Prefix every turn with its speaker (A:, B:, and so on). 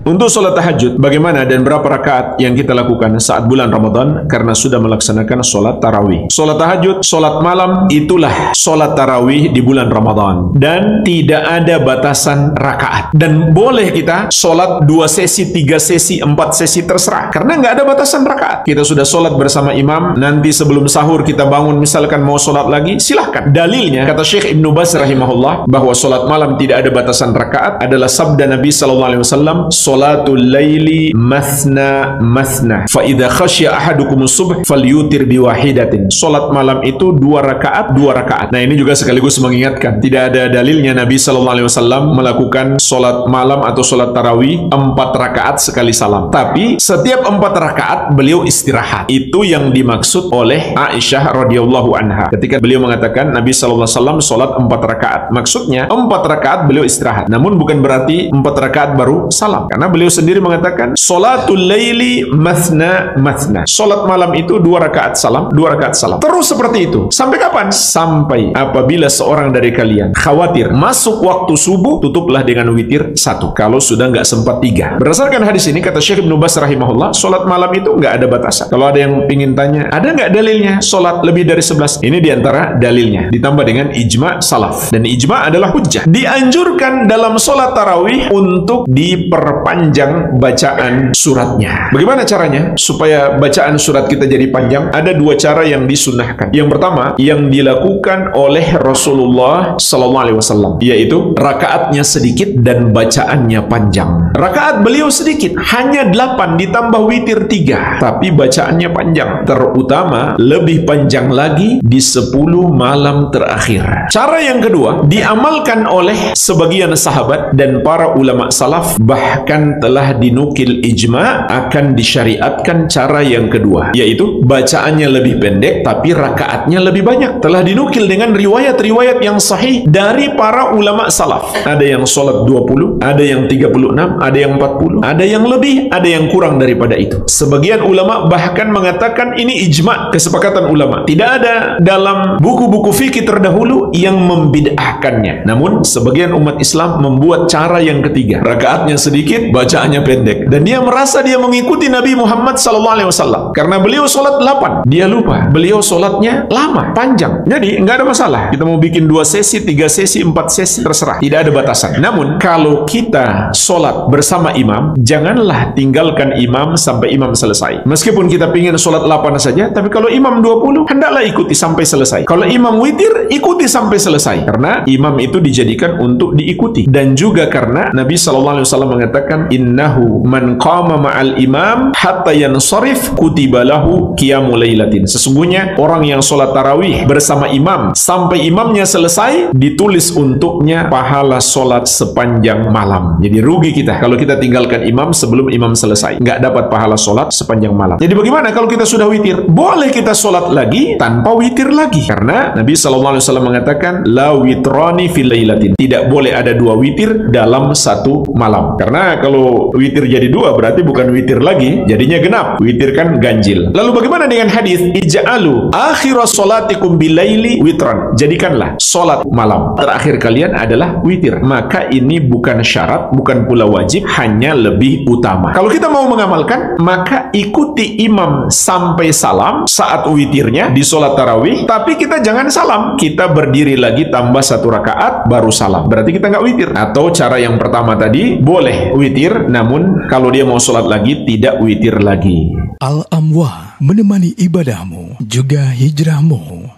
A: Untuk sholat tahajud, bagaimana dan berapa rakaat yang kita lakukan saat bulan Ramadan karena sudah melaksanakan sholat tarawih. Sholat tahajud, sholat malam, itulah sholat tarawih di bulan Ramadan. Dan tidak ada batasan rakaat. Dan boleh kita sholat 2 sesi, 3 sesi, 4 sesi, terserah. Karena nggak ada batasan rakaat. Kita sudah sholat bersama imam, nanti sebelum sahur kita bangun misalkan mau sholat lagi, silahkan. Dalilnya, kata Syekh Ibnu Baz rahimahullah, bahwa sholat malam tidak ada batasan rakaat adalah sabda Nabi SAW, sholatul laili mathna mathna, fa idza khasya ahadukumus subh falyutir biwahidatin. Sholat malam itu 2 rakaat, 2 rakaat. Nah, ini juga sekaligus mengingatkan, tidak ada dalilnya Nabi SAW melakukan sholat malam atau sholat tarawih 4 rakaat sekali salam. Tapi setiap 4 rakaat beliau istirahat. Itu yang dimaksud oleh Aisyah radhiyallahu anha ketika beliau mengatakan Nabi SAW sholat 4 rakaat. Maksudnya 4 rakaat beliau istirahat. Namun bukan berarti 4 rakaat baru salam, karena beliau sendiri mengatakan sholatul laili mathna mathna. Sholat malam itu 2 rakaat salam, 2 rakaat salam. Terus seperti itu. Sampai kapan? Sampai apabila seorang dari kalian khawatir masuk waktu subuh, tutuplah dengan witir 1. Kalau sudah nggak sempat 3. Berdasarkan hadis ini, kata Syekh Ibnu Baz rahimahullah, sholat malam itu nggak ada batasan. Kalau ada yang ingin tanya, ada nggak dalilnya sholat lebih dari 11? Ini diantara dalilnya. Ditambah dengan ijma salaf. Dan ijma adalah hujjah. Dianjurkan dalam sholat tarawih untuk diperpanjang bacaan suratnya. Bagaimana caranya supaya bacaan surat kita jadi panjang? Ada 2 cara yang disunnahkan. Yang pertama, yang dilakukan oleh Rasulullah SAW, yaitu rakaatnya sedikit dan bacaannya panjang. Rakaat beliau sedikit, hanya 8 ditambah witir 3, tapi bacaannya panjang. Terutama lebih panjang lagi di 10 malam terakhir. Cara yang kedua diamalkan oleh sebagian sahabat dan para ulama salaf, bahkan telah dinukil ijma akan disyariatkan cara yang kedua, yaitu bacaannya lebih pendek tapi rakaatnya lebih banyak. Telah dinukil dengan riwayat-riwayat yang sahih dari para ulama salaf. Ada yang sholat 20, ada yang 36, ada yang 40, ada yang lebih, ada yang kurang daripada itu. Sebagian ulama bahkan mengatakan ini ijma, kesepakatan ulama. Tidak ada dalam buku-buku fikih terdahulu yang membid'ahkannya. Namun sebagian umat Islam membuat cara yang ketiga. Rakaatnya sedikit, bacaannya pendek. Dan dia merasa dia mengikuti Nabi Muhammad SAW. Karena beliau sholat 8. Dia lupa. Beliau sholatnya lama, panjang. Jadi nggak ada masalah. Kita mau bikin 2 sesi, 3 sesi, 4 sesi, terserah. Tidak ada batasan. Namun kalau kita sholat bersama imam, janganlah tinggalkan imam sampai imam selesai. Meskipun kita ingin sholat 8 saja, tapi kalau imam 20, hendaklah ikuti sampai selesai. Kalau imam witir, ikuti sampai selesai. Karena imam itu dijadikan untuk diikuti. Dan juga karena Nabi SAW mengatakan, innahu man qama ma'al imam hatta yansarif kutiba lahu qiyamul lailatin. Sesungguhnya orang yang sholat tarawih bersama imam sampai imamnya selesai, ditulis untuknya pahala sholat sepanjang malam. Jadi rugi kita kalau kita tinggalkan imam sebelum imam selesai, nggak dapat pahala sholat sepanjang malam. Jadi bagaimana kalau kita sudah witir? Boleh kita sholat lagi tanpa witir lagi, karena Nabi SAW mengatakan la witrani fil lailatin. Tidak boleh ada 2 witir dalam 1 malam. Karena kalau witir jadi 2 berarti bukan witir lagi, jadinya genap. Witir kan ganjil. Lalu bagaimana dengan hadis ij'alu akhiras sholatikum bilaili witran? Jadikanlah sholat malam terakhir kalian adalah witir. Maka ini bukan syarat, bukan pula wajib, hanya lebih utama. Kalau kita mau mengamalkan, maka ikuti imam sampai salam saat witirnya di sholat tarawih, tapi kita jangan salam. Kita berdiri lagi tambah 1 rakaat baru salam. Berarti kita nggak witir. Atau cara yang pertama tadi, boleh witir, namun kalau dia mau sholat lagi, tidak witir lagi.
B: Al-Amwah menemani ibadahmu juga hijrahmu.